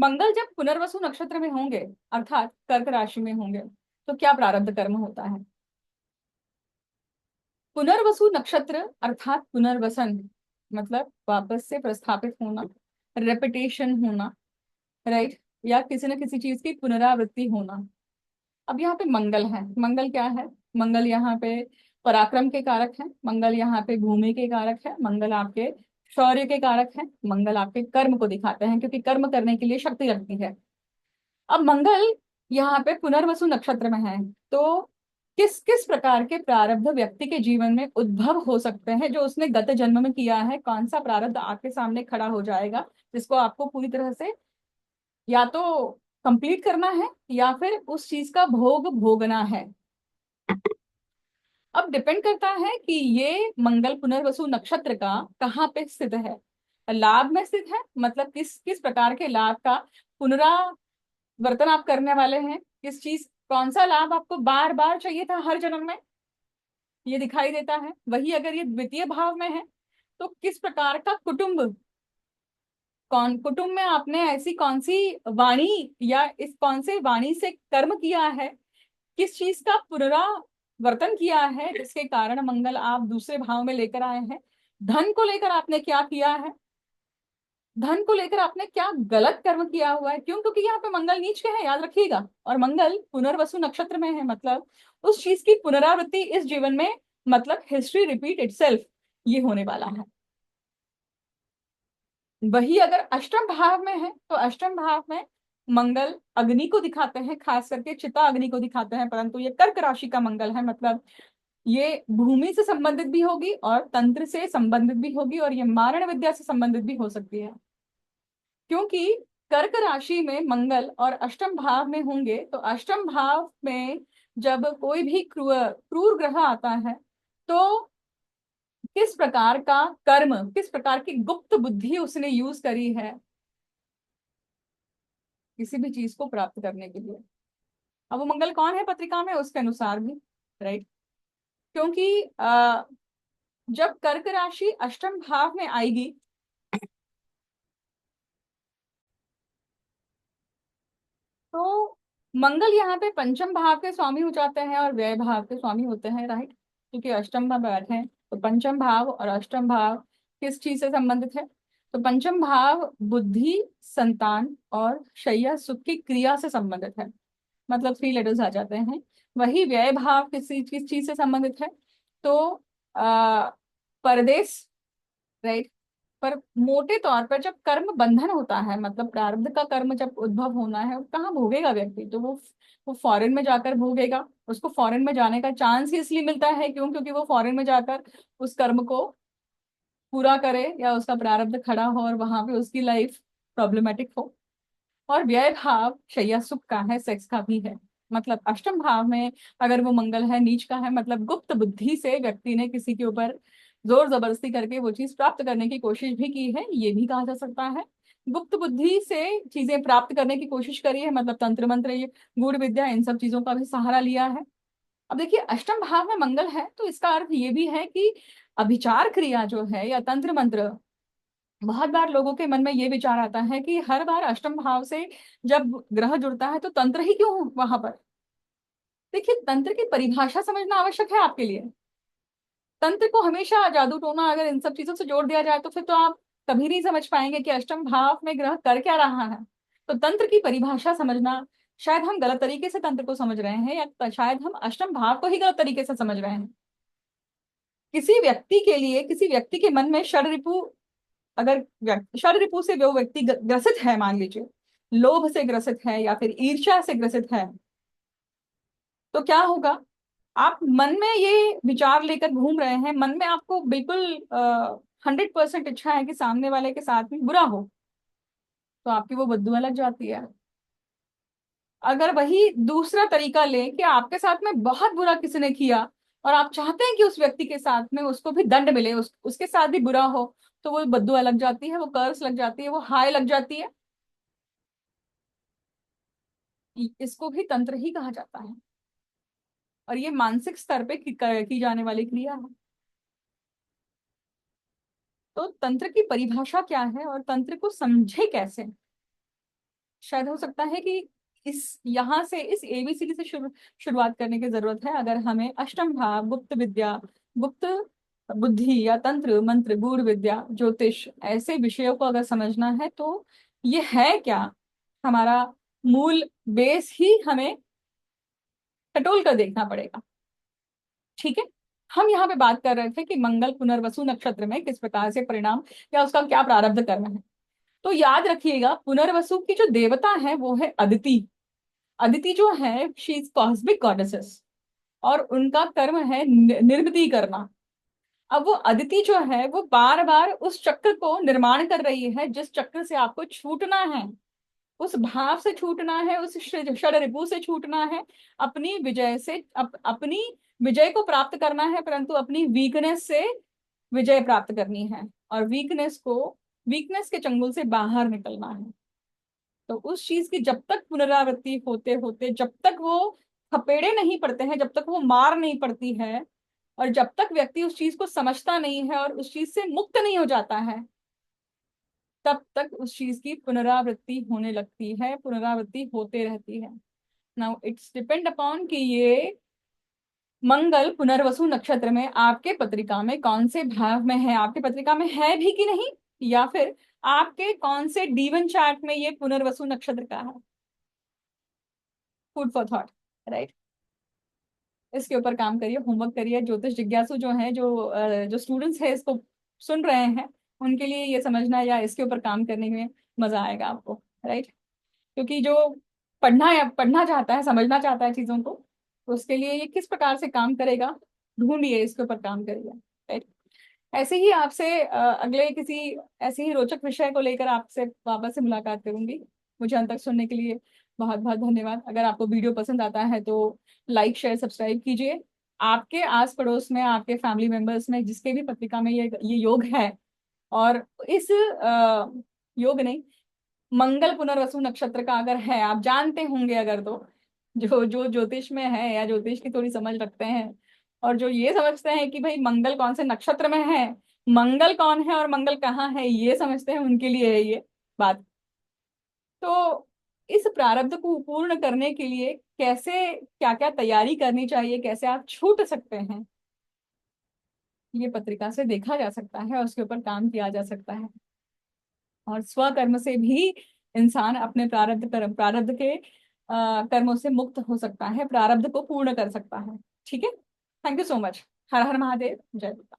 मंगल जब पुनर्वसु नक्षत्र में होंगे, अर्थात कर्क राशि में होंगे, तो क्या प्रारब्ध कर्म होता है? पुनर्वसु नक्षत्र अर्थात पुनर्वसन, मतलब वापस से प्रस्थापित होना, रेपिटेशन होना, राइट, या किसी न किसी चीज की पुनरावृत्ति होना। अब यहाँ पे मंगल है। मंगल क्या है? मंगल यहाँ पे पराक्रम के कारक है, मंगल यहाँ पे भूमि के कारक है, मंगल आपके शौर्य के कारक है, मंगल आपके कर्म को दिखाते हैं, क्योंकि कर्म करने के लिए शक्ति लगती है। अब मंगल यहाँ पे पुनर्वसु नक्षत्र में है, तो किस किस प्रकार के प्रारब्ध व्यक्ति के जीवन में उद्भव हो सकते हैं जो उसने गत जन्म में किया है? कौन सा प्रारब्ध आपके सामने खड़ा हो जाएगा जिसको आपको पूरी तरह से या तो कंप्लीट करना है या फिर उस चीज का भोग भोगना है? अब डिपेंड करता है कि ये मंगल पुनर्वसु नक्षत्र का कहाँ पे स्थित है। लाभ में स्थित है, मतलब किस किस प्रकार के लाभ का पुनरावर्तन आप करने वाले हैं, किस चीज, कौन सा लाभ आपको बार बार चाहिए था हर जन्म में, ये दिखाई देता है। वही अगर ये द्वितीय भाव में है, तो किस प्रकार का कुटुंब, कौन कुटुंब में आपने ऐसी कौन सी वाणी या इस कौन से वाणी से कर्म किया है, किस चीज का पुनरावर्तन किया है जिसके कारण मंगल आप दूसरे भाव में लेकर आए हैं। धन को लेकर आपने क्या किया है, धन को लेकर आपने क्या गलत कर्म किया हुआ है, क्यों? क्योंकि यहाँ पे मंगल नीच के है, याद रखिएगा, और मंगल पुनर्वसु नक्षत्र में है, मतलब उस चीज की पुनरावृत्ति इस जीवन में, मतलब हिस्ट्री रिपीट इटसेल्फ, ये होने वाला है। वही अगर अष्टम भाव में है, तो अष्टम भाव में मंगल अग्नि को दिखाते हैं, खास करके चिता अग्नि को दिखाते हैं, परंतु ये कर्क राशि का मंगल है, मतलब ये भूमि से संबंधित भी होगी और तंत्र से संबंधित भी होगी और ये मारण विद्या से संबंधित भी हो सकती है। क्योंकि कर्क राशि में मंगल और अष्टम भाव में होंगे, तो अष्टम भाव में जब कोई भी क्रूर क्रूर ग्रह आता है, तो किस प्रकार का कर्म, किस प्रकार की गुप्त बुद्धि उसने यूज करी है किसी भी चीज को प्राप्त करने के लिए। अब वो मंगल कौन है पत्रिका में, उसके अनुसार भी, राइट। क्योंकि जब कर्क राशि अष्टम भाव में आएगी, तो मंगल यहाँ पे पंचम भाव के स्वामी हो जाते हैं और व्यय भाव के स्वामी होते हैं, राइट। क्योंकि अष्टम में बैठे हैं, तो पंचम भाव और अष्टम भाव किस चीज से संबंधित है? तो पंचम भाव बुद्धि, संतान और शैया सुख की क्रिया से संबंधित है, मतलब थ्री लेटर्स आ जाते हैं। वही व्यय भाव किसी किस चीज से संबंधित है? तो आ, परदेश, राइट। पर मोटे तौर पर जब कर्म बंधन होता है, मतलब प्रारब्ध का कर्म जब उद्भव होना है, वो कहाँ भोगेगा व्यक्ति? तो वो फॉरेन में जाकर भोगेगा। उसको फॉरेन में जाने का चांस ही इसलिए मिलता है, क्यों? क्योंकि वो फॉरेन में जाकर उस कर्म को पूरा करे या उसका प्रारब्ध खड़ा हो और वहां पे उसकी लाइफ प्रॉब्लमेटिक हो। और व्यय भाव शैया सुख का है, सेक्स का भी है, मतलब अष्टम भाव में अगर वो मंगल है, नीच का है, मतलब गुप्त बुद्धि से व्यक्ति ने किसी के ऊपर जोर जबरदस्ती करके वो चीज प्राप्त करने की कोशिश भी की है, ये भी कहा जा सकता है। गुप्त बुद्धि से चीजें प्राप्त करने की कोशिश करी है, मतलब तंत्र मंत्र, ये गूढ़ विद्या, इन सब चीजों का भी सहारा लिया है। अब देखिए, अष्टम भाव में मंगल है, तो इसका अर्थ ये भी है कि अभिचार क्रिया जो है या तंत्र मंत्र, बहुत बार लोगों के मन में ये विचार आता है कि हर बार अष्टम भाव से जब ग्रह जुड़ता है तो तंत्र ही क्यों वहां पर? देखिए, तंत्र की परिभाषा समझना आवश्यक है आपके लिए। तंत्र को हमेशा जादू टोना अगर इन सब चीजों से जोड़ दिया जाए, तो फिर तो आप कभी नहीं समझ पाएंगे कि अष्टम भाव में ग्रह कर क्या रहा है। तो तंत्र की परिभाषा समझना, शायद हम गलत तरीके से तंत्र को समझ रहे हैं, या शायद हम अष्टम भाव को ही गलत तरीके से समझ रहे हैं। किसी व्यक्ति के लिए, किसी व्यक्ति के मन में षड रिपु, अगर षड रिपु से वो व्यक्ति ग्रसित है, मान लीजिए लोभ से ग्रसित है या फिर ईर्ष्या से ग्रसित है, तो क्या होगा? आप मन में ये विचार लेकर घूम रहे हैं, मन में आपको बिल्कुल 100% इच्छा है कि सामने वाले के साथ में बुरा हो, तो आपकी वो बद्दुआ लग जाती है। अगर वही दूसरा तरीका ले कि आपके साथ में बहुत बुरा किसी ने किया और आप चाहते हैं कि उस व्यक्ति के साथ में उसको भी दंड मिले, उसके साथ भी बुरा हो, तो वो बद्दुआ लग जाती है, वो कर्स लग जाती है, वो हाय लग जाती है। इसको भी तंत्र ही कहा जाता है, और ये मानसिक स्तर पे की जाने वाली क्रिया है। तो तंत्र की परिभाषा क्या है और तंत्र को समझे कैसे? शायद हो सकता है कि इस यहाँ से इस एबीसीडी से शुरुआत करने की जरूरत है, अगर हमें अष्टम भाव, गुप्त विद्या, गुप्त बुद्धि या तंत्र मंत्र, गूढ़ विद्या, ज्योतिष ऐसे विषयों को अगर समझना है तो ये है क्या, हमारा मूल बेस ही हमें टटोल कर देखना पड़ेगा। ठीक है। हम यहाँ पे बात कर रहे थे कि मंगल पुनर्वसु नक्षत्र में किस प्रकार से परिणाम या उसका क्या प्रारब्ध कर्म है। तो याद रखिएगा, पुनर्वसु की जो देवता है वो है अदिति। अदिति जो है शी इज कॉस्मिक गॉडेसेस, और उनका कर्म है निर्मिति करना। अब वो अदिति जो है वो बार बार उस चक्र को निर्माण कर रही है जिस चक्र से आपको छूटना है, उस भाव से छूटना है, उस षड रिपु से छूटना है, अपनी विजय से अपनी विजय को प्राप्त करना है, परंतु अपनी वीकनेस से विजय प्राप्त करनी है, और वीकनेस के चंगुल से बाहर निकलना है। तो उस चीज की जब तक पुनरावृत्ति होते होते, जब तक वो थपेड़े नहीं पड़ते हैं, जब तक वो मार नहीं पड़ती है, और जब तक व्यक्ति उस चीज को समझता नहीं है और उस चीज से मुक्त नहीं हो जाता है, तब तक उस चीज की पुनरावृत्ति होने लगती है, पुनरावृत्ति होते रहती है। नाउ इट्स डिपेंड अपॉन कि ये मंगल पुनर्वसु नक्षत्र में आपके पत्रिका में कौन से भाव में है, आपके पत्रिका में है भी कि नहीं, या फिर आपके कौन से डीवन चार्ट में ये पुनर्वसु नक्षत्र का है। Food for thought, right. इसके ऊपर काम करिए, होमवर्क करिए। ज्योतिष जिज्ञासु जो है, जो स्टूडेंट्स है इसको सुन रहे हैं, उनके लिए ये समझना या इसके ऊपर काम करने में मजा आएगा आपको, राइट। क्योंकि जो पढ़ना चाहता है, समझना चाहता है चीजों को, तो उसके लिए ये किस प्रकार से काम करेगा, ढूंढिए, इसके ऊपर काम करिए, राइट। ऐसे ही आपसे अगले किसी ऐसे ही रोचक विषय को लेकर आपसे वापस से मुलाकात करूंगी। मुझे अंत तक सुनने के लिए बहुत बहुत धन्यवाद। अगर आपको वीडियो पसंद आता है तो लाइक शेयर सब्सक्राइब कीजिए। आपके आस पड़ोस में, आपके फैमिली मेंबर्स में जिसके भी पत्रिका में ये योग है, और इस योग नहीं, मंगल पुनर्वसु नक्षत्र का अगर है, आप जानते होंगे अगर, तो जो जो ज्योतिष में है या ज्योतिष की थोड़ी समझ रखते हैं, और जो ये समझते हैं कि भाई मंगल कौन से नक्षत्र में है, मंगल कौन है और मंगल कहाँ है, ये समझते हैं, उनके लिए है ये बात। तो इस प्रारब्ध को पूर्ण करने के लिए कैसे, क्या क्या तैयारी करनी चाहिए, कैसे आप छूट सकते हैं, ये पत्रिका से देखा जा सकता है और उसके ऊपर काम किया जा सकता है। और स्वकर्म से भी इंसान अपने प्रारब्ध के कर्मों से मुक्त हो सकता है, प्रारब्ध को पूर्ण कर सकता है। ठीक है। Thank you so much. हर हर महादेव, जय माता।